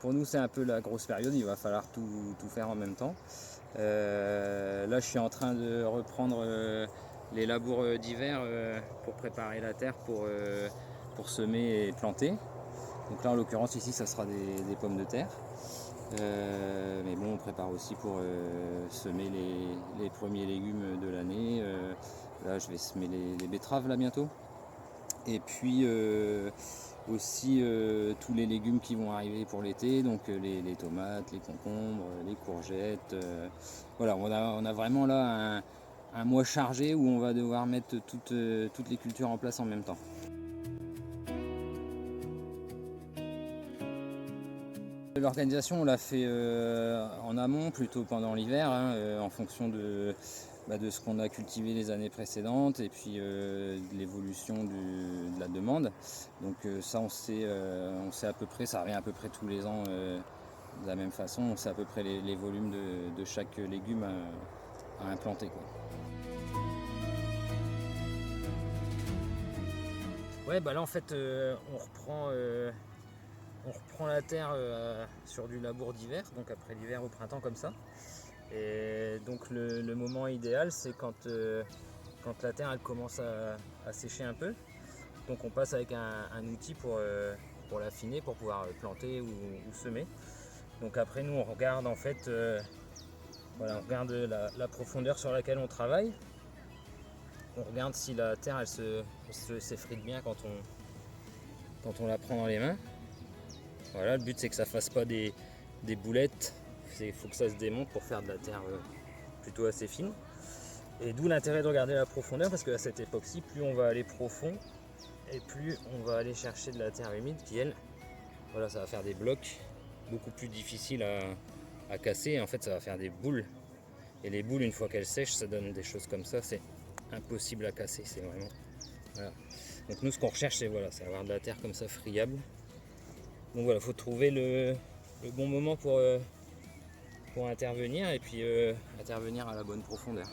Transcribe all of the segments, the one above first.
pour nous c'est un peu la grosse période, il va falloir tout faire en même temps. Là je suis en train de reprendre les labours d'hiver pour préparer la terre pour semer et planter. Donc là en l'occurrence ici ça sera des pommes de terre. Mais bon on prépare aussi pour semer les premiers légumes de l'année. Là je vais semer les betteraves là bientôt. Et puis aussi tous les légumes qui vont arriver pour l'été, donc les tomates, les concombres, les courgettes. Voilà, on a vraiment là un mois chargé où on va devoir mettre toutes les cultures en place en même temps. L'organisation, on l'a fait en amont, plutôt pendant l'hiver, hein, en fonction de ce qu'on a cultivé les années précédentes et puis de l'évolution de la demande. Donc ça, on sait à peu près, ça revient à peu près tous les ans de la même façon, on sait à peu près les volumes de chaque légume à implanter, quoi. Ouais, bah là en fait, on reprend la terre sur du labour d'hiver, donc après l'hiver au printemps comme ça. Et donc le moment idéal c'est quand la terre elle commence à sécher un peu. Donc on passe avec un outil pour l'affiner, pour pouvoir planter ou semer. Donc après nous on regarde en fait voilà, on regarde la profondeur sur laquelle on travaille. On regarde si la terre elle s'effrite bien quand on la prend dans les mains. Voilà, le but c'est que ça fasse pas des boulettes. Il faut que ça se démonte pour faire de la terre plutôt assez fine. Et d'où l'intérêt de regarder la profondeur, parce qu'à cette époque-ci, plus on va aller profond et plus on va aller chercher de la terre humide qui, elle, voilà, ça va faire des blocs beaucoup plus difficiles à casser. Et en fait, ça va faire des boules. Et les boules, une fois qu'elles sèchent, ça donne des choses comme ça. C'est impossible à casser. C'est vraiment. Voilà. Donc nous, ce qu'on recherche, c'est voilà, avoir de la terre comme ça friable. Donc voilà, il faut trouver le bon moment pour intervenir et puis intervenir à la bonne profondeur.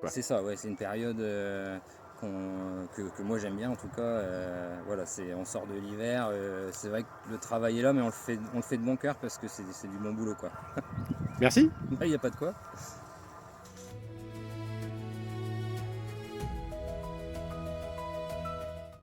C'est ça, ouais, c'est une période que moi j'aime bien en tout cas. Voilà, on sort de l'hiver, c'est vrai que le travail est là, mais on le fait de bon cœur parce que c'est du bon boulot, quoi. Merci. Il n'y a pas de quoi.